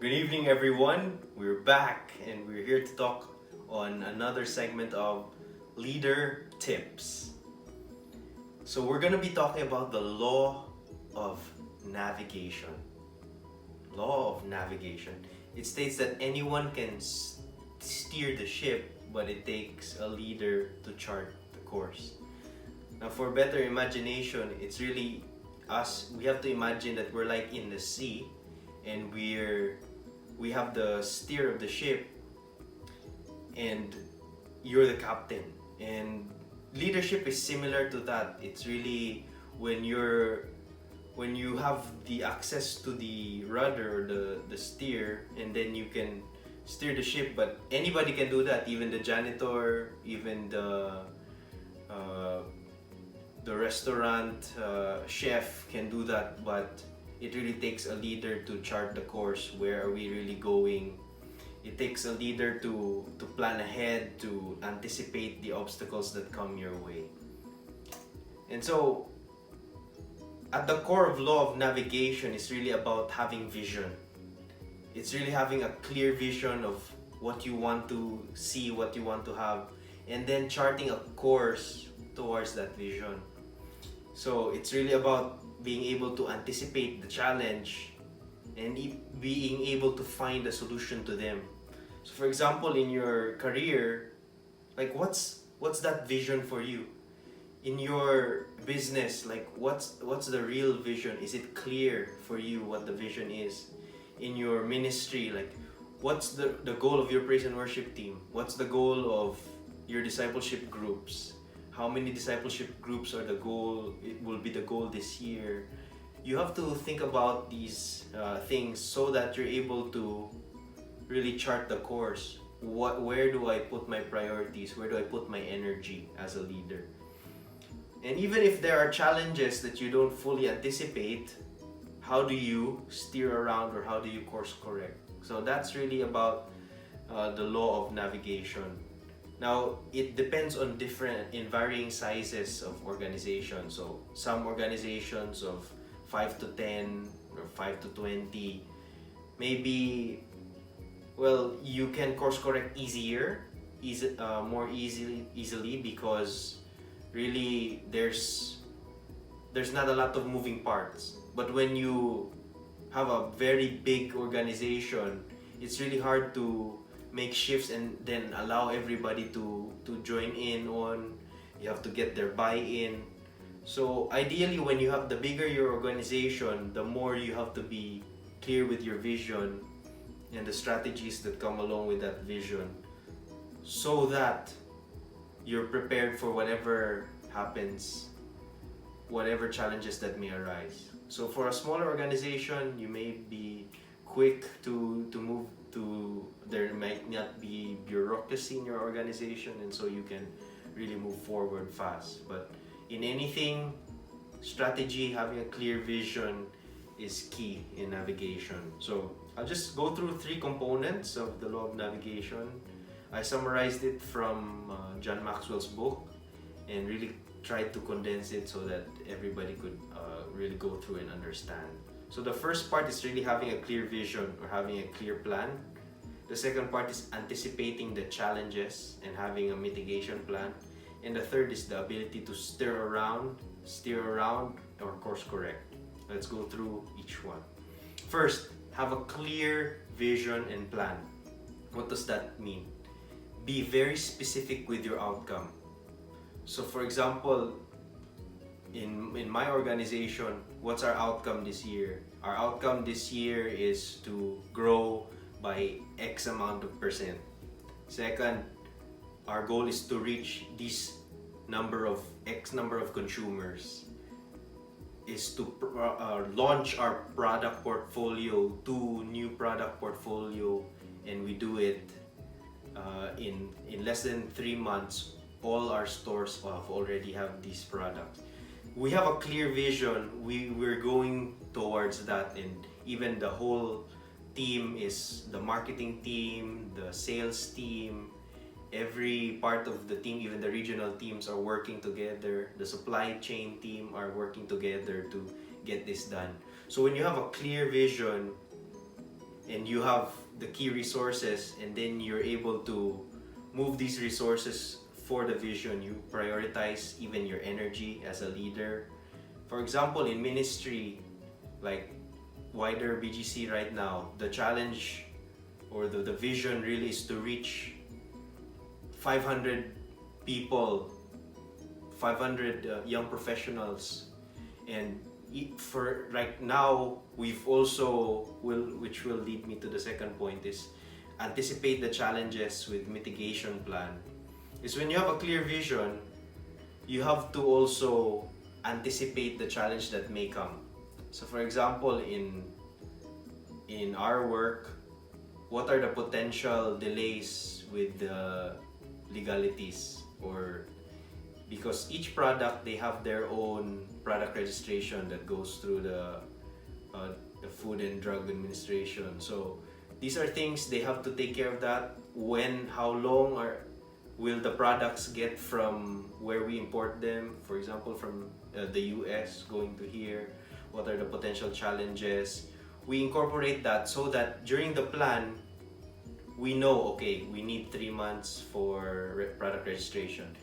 Good evening, everyone. We're back and we're here to talk on another segment of Leader Tips. So, we're going to be talking about the law of navigation. Law of navigation. It states that anyone can steer the ship, but it takes a leader to chart the course. Now, for better imagination, it's really us. We have to imagine that we're like in the sea and we have the steer of the ship and you're the captain, and leadership is similar to that. It's really when you have the access to the rudder or the steer, and then you can steer the ship. But anybody can do that, even the janitor, even the restaurant chef can do that. But it really takes a leader to chart the course. Where are we really going? It takes a leader to plan ahead, to anticipate the obstacles that come your way. And so, at the core of law of navigation is really about having vision. It's really having a clear vision of what you want to see, what you want to have, and then charting a course towards that vision. So it's really about being able to anticipate the challenge and being able to find a solution to them. So for example, in your career, like what's that vision for you? In your business, like what's the real vision? Is it clear for you what the vision is? In your ministry, like what's the goal of your praise and worship team? What's the goal of your discipleship groups? How many discipleship groups are the goal? It will be the goal this year. You have to think about these things so that you're able to really chart the course. Where do I put my priorities? Where do I put my energy as a leader? And even if there are challenges that you don't fully anticipate, how do you steer around, or how do you course correct? So that's really about the law of navigation. Now, it depends on in varying sizes of organizations. So some organizations of 5 to 10 or 5 to 20, maybe, well, you can course correct more easily, because really there's not a lot of moving parts. But when you have a very big organization, it's really hard to make shifts and then allow everybody to join in on. You have to get their buy-in. So ideally, when you have the bigger your organization, the more you have to be clear with your vision and the strategies that come along with that vision, so that you're prepared for whatever happens, whatever challenges that may arise. So for a smaller organization, you may be quick to move to, there might not be bureaucracy in your organization, and so you can really move forward fast. But in anything, strategy, having a clear vision is key in navigation. So I'll just go through 3 components of the law of navigation. I summarized it from John Maxwell's book and really tried to condense it so that everybody could really go through and understand. So the first part is really having a clear vision or having a clear plan. The second part is anticipating the challenges and having a mitigation plan. And the third is the ability to steer around, or course correct. Let's go through each one. First, have a clear vision and plan. What does that mean? Be very specific with your outcome. So for example, in my organization, what's our outcome this year? Our outcome this year is to grow by X amount of percent. Second, our goal is to reach this X number of consumers. Is to launch our product portfolio, 2 new product portfolio, and we do it in less than 3 months. All our stores already have these products. We have a clear vision. We're going towards that, and even the whole team is the marketing team, the sales team, every part of the team, even the regional teams are working together. The supply chain team are working together to get this done. So when you have a clear vision, and you have the key resources, and then you're able to move these resources for the vision. You prioritize even your energy as a leader. For example, in ministry, like wider BGC right now, the challenge or the vision really is to reach 500 people, 500 young professionals. And for right now, we've also which will lead me to the second point, is anticipate the challenges with mitigation plan. Is when you have a clear vision, you have to also anticipate the challenge that may come. So for example, in our work, what are the potential delays with the legalities? Or because each product, they have their own product registration that goes through the Food and Drug Administration. So these are things they have to take care of. That when, how long will the products get from where we import them, for example from the US going to here? What are the potential challenges? We incorporate that so that during the plan, we know, okay, we need 3 months for product registration.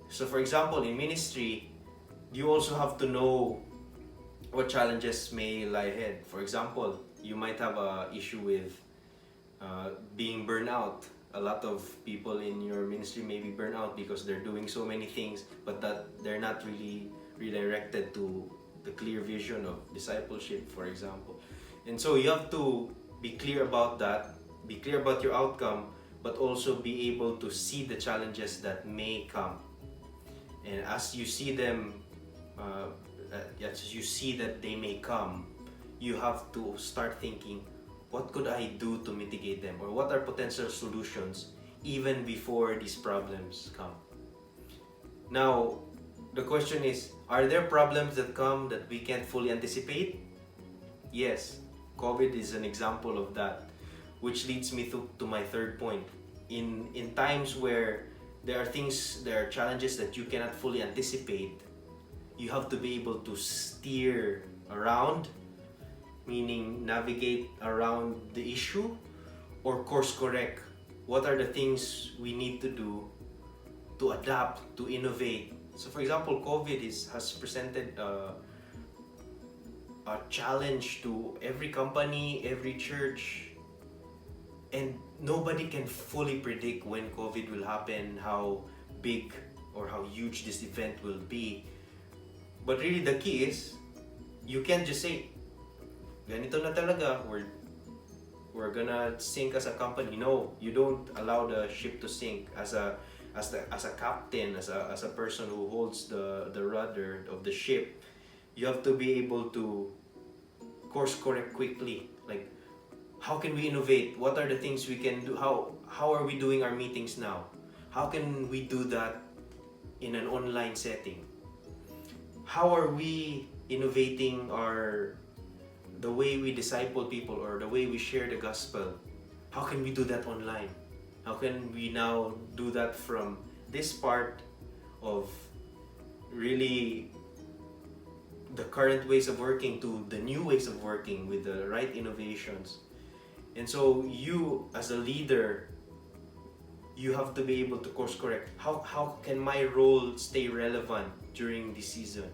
So for example, in ministry, you also have to know what challenges may lie ahead. For example, you might have an issue with being burned out. A lot of people in your ministry may be burned out because they're doing so many things, but that they're not really redirected to the clear vision of discipleship, for example. And so you have to be clear about that, be clear about your outcome, but also be able to see the challenges that may come. And as you see them, as you see that they may come, you have to start thinking, what could I do to mitigate them? Or what are potential solutions even before these problems come? Now, the question is, are there problems that come that we can't fully anticipate? Yes, COVID is an example of that, which leads me to my third point. In times where there are challenges that you cannot fully anticipate, you have to be able to steer around, meaning navigate around the issue, or course correct. What are the things we need to do to adapt, to innovate? So for example, COVID has presented a challenge to every company, every church, and nobody can fully predict when COVID will happen, how big or how huge this event will be. But really the key is, you can't just say, ganito na talaga, we're gonna sink as a company. No, you don't allow the ship to sink. As a captain, as a person who holds the rudder of the ship, you have to be able to course correct quickly. Like, how can we innovate? What are the things we can do? How are we doing our meetings now? How can we do that in an online setting? How are we innovating the way we disciple people, or the way we share the gospel? How can we do that online? How can we now do that from this part of really the current ways of working to the new ways of working with the right innovations? And so you, as a leader, you have to be able to course correct. How can my role stay relevant during this season?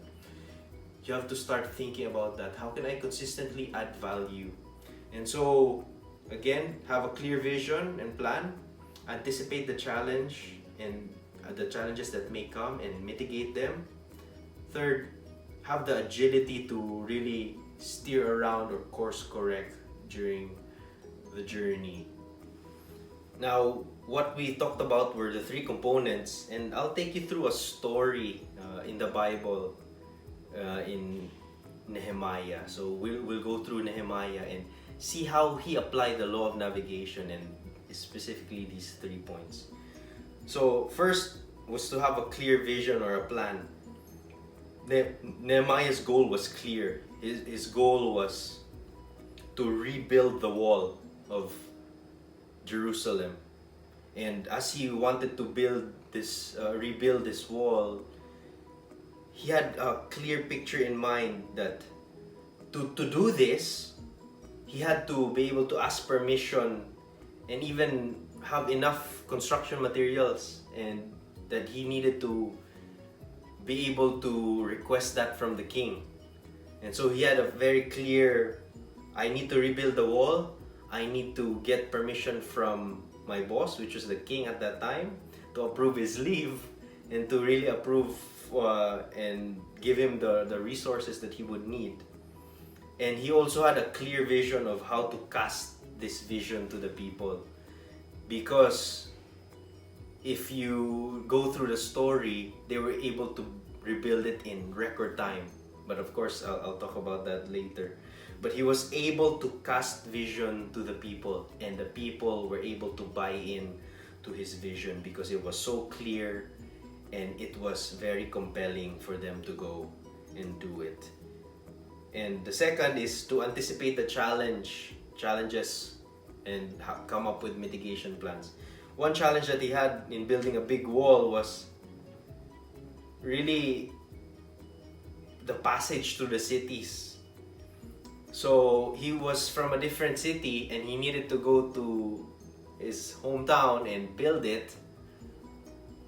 You have to start thinking about that. How can I consistently add value? And so, again, have a clear vision and plan. Anticipate the challenge and the challenges that may come and mitigate them. Third, have the agility to really steer around or course correct during the journey. Now, what we talked about were the three components, and I'll take you through a story in the Bible, in Nehemiah. So we'll go through Nehemiah and see how he applied the law of navigation, and specifically these 3 points. So first was to have a clear vision or a plan. Nehemiah's goal was clear. His goal was to rebuild the wall of Jerusalem. And as he wanted to rebuild this wall, he had a clear picture in mind that to do this, he had to be able to ask permission and even have enough construction materials, and that he needed to be able to request that from the king. And so he had a very clear, I need to rebuild the wall, I need to get permission from my boss, which was the king at that time, to approve his leave and to really approve and give him the resources that he would need. And he also had a clear vision of how to cast this vision to the people. Because if you go through the story, they were able to rebuild it in record time. But of course, I'll talk about that later. But he was able to cast vision to the people, and the people were able to buy in to his vision because it was so clear and it was very compelling for them to go and do it. And the second is to anticipate the challenges and come up with mitigation plans. One challenge that he had in building a big wall was really the passage through the cities. So he was from a different city and he needed to go to his hometown and build it.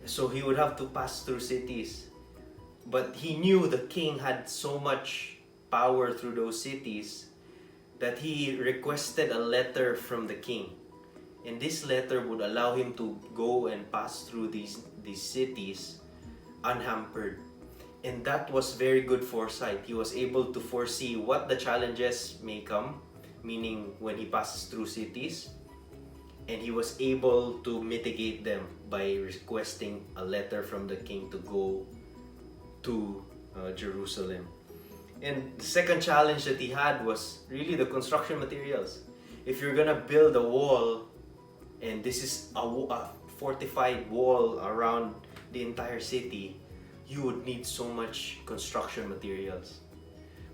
So he would have to pass through cities. But he knew the king had so much power through those cities that he requested a letter from the king. And this letter would allow him to go and pass through these cities unhampered. And that was very good foresight. He was able to foresee what the challenges may come, meaning when he passes through cities, and he was able to mitigate them by requesting a letter from the king to go to Jerusalem. And the second challenge that he had was really the construction materials. If you're gonna build a wall, and this is a fortified wall around the entire city, you would need so much construction materials.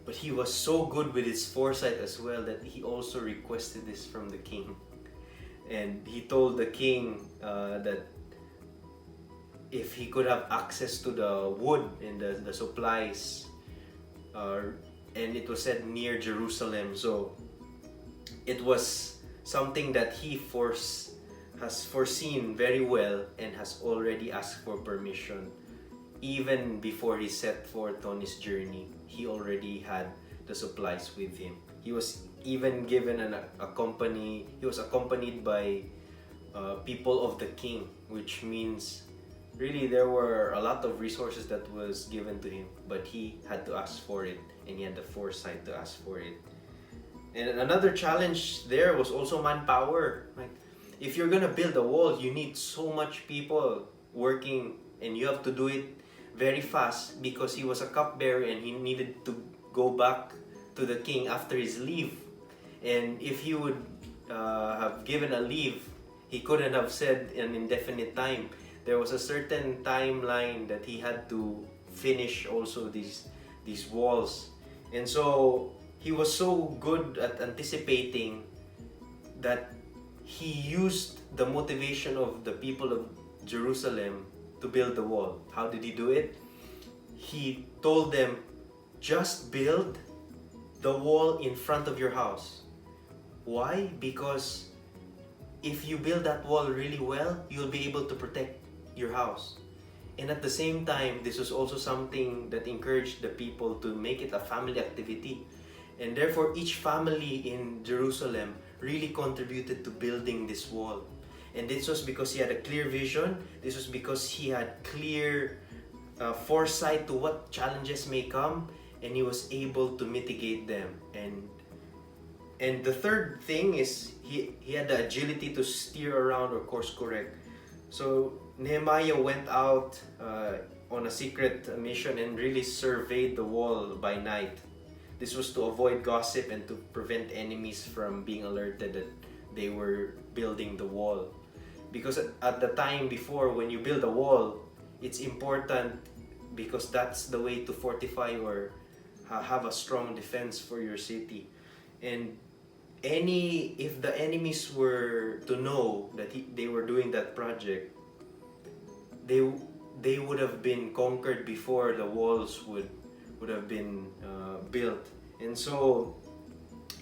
But he was so good with his foresight as well that he also requested this from the king. And he told the king that if he could have access to the wood and the supplies, and it was said near Jerusalem, so it was something that he has foreseen very well and has already asked for permission. Even before he set forth on his journey, he already had the supplies with him. He was even given he was accompanied by people of the king, which means really there were a lot of resources that was given to him, but he had to ask for it, and he had the foresight to ask for it. And another challenge there was also manpower. Like, if you're gonna build a wall, you need so much people working, and you have to do it very fast because he was a cupbearer and he needed to go back to the king after his leave. And if he would have given a leave, he couldn't have said an indefinite time. There was a certain timeline that he had to finish also these walls. And so he was so good at anticipating that he used the motivation of the people of Jerusalem to build the wall. How did he do it? He told them, just build the wall in front of your house. Why? Because if you build that wall really well, you'll be able to protect your house. And at the same time, this was also something that encouraged the people to make it a family activity. And therefore, each family in Jerusalem really contributed to building this wall. And this was because he had a clear vision. This was because he had clear foresight to what challenges may come, and he was able to mitigate them. And the third thing is he had the agility to steer around or course correct. So Nehemiah went out on a secret mission and really surveyed the wall by night. This was to avoid gossip and to prevent enemies from being alerted that they were building the wall. Because at the time before, when you build a wall, it's important because that's the way to fortify or have a strong defense for your city. And if the enemies were to know that they were doing that project, they would have been conquered before the walls would have been built. And so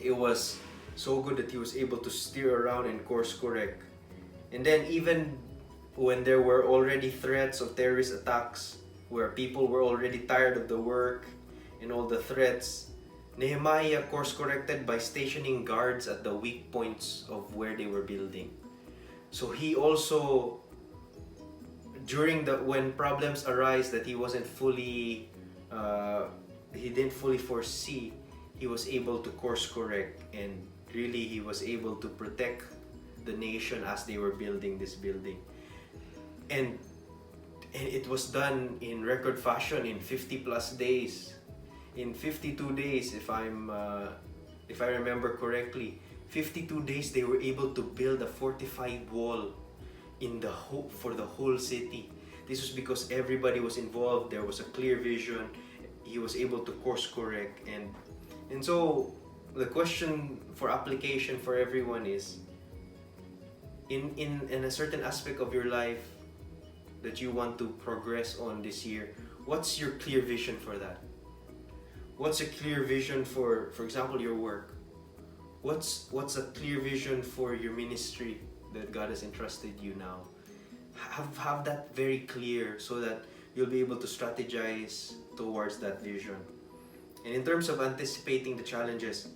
it was So good that he was able to steer around and course correct. And then even when there were already threats of terrorist attacks, where people were already tired of the work and all the threats, Nehemiah course corrected by stationing guards at the weak points of where they were building. So he also, when problems arise that he wasn't fully, he didn't fully foresee, he was able to course correct, and really he was able to protect the nation as they were building this building. And it was done in record fashion in 50 plus days. In 52 days, if I remember correctly, 52 days they were able to build a fortified wall for the whole city. This was because everybody was involved. There was a clear vision. He was able to course correct, and so the question for application for everyone is, in a certain aspect of your life that you want to progress on this year, what's your clear vision for that? What's a clear vision for example, your work? What's a clear vision for your ministry that God has entrusted you now? Have that very clear so that you'll be able to strategize towards that vision. And in terms of anticipating the challenges,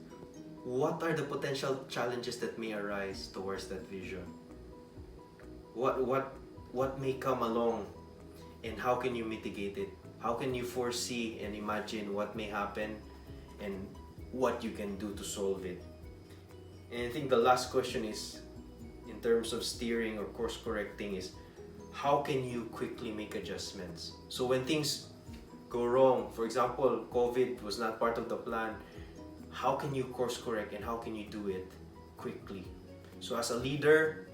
what are the potential challenges that may arise towards that vision? What may come along, and how can you mitigate it? How can you foresee and imagine what may happen and what you can do to solve it? And I think the last question is, in terms of steering or course correcting, is how can you quickly make adjustments? So when things go wrong, for example, COVID was not part of the plan, how can you course correct and how can you do it quickly? So as a leader,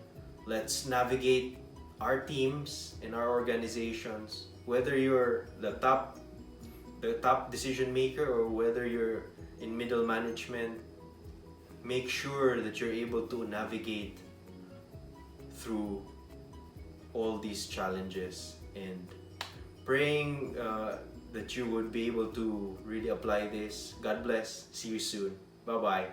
let's navigate our teams and our organizations, whether you're the top decision maker or whether you're in middle management. Make sure that you're able to navigate through all these challenges, and praying that you would be able to really apply this. God bless. See you soon. Bye-bye.